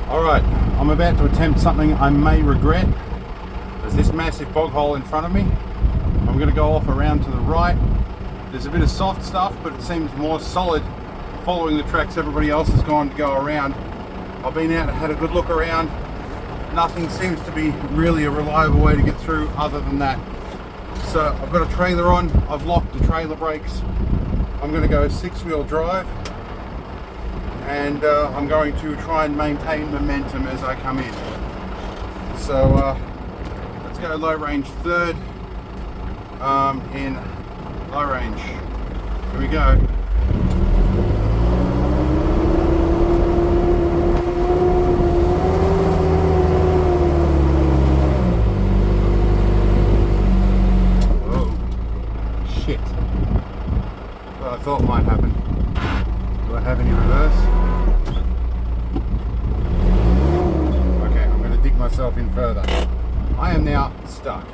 Alright, I'm about to attempt something I may regret. There's this massive bog hole in front of me. I'm going to go off around to the right. There's a bit of soft stuff, but it seems more solid following the tracks everybody else has gone to go around. I've been out and had a good look around. Nothing seems to be really a reliable way to get through other than that. So I've got a trailer on, I've locked the trailer brakes. I'm going to go 6-wheel drive, and I'm going to try and maintain momentum as I come in. So let's go low range third, in low range. Here we go. I thought might happen. Do I have any reverse? Okay, I'm going to dig myself in further. I am now stuck.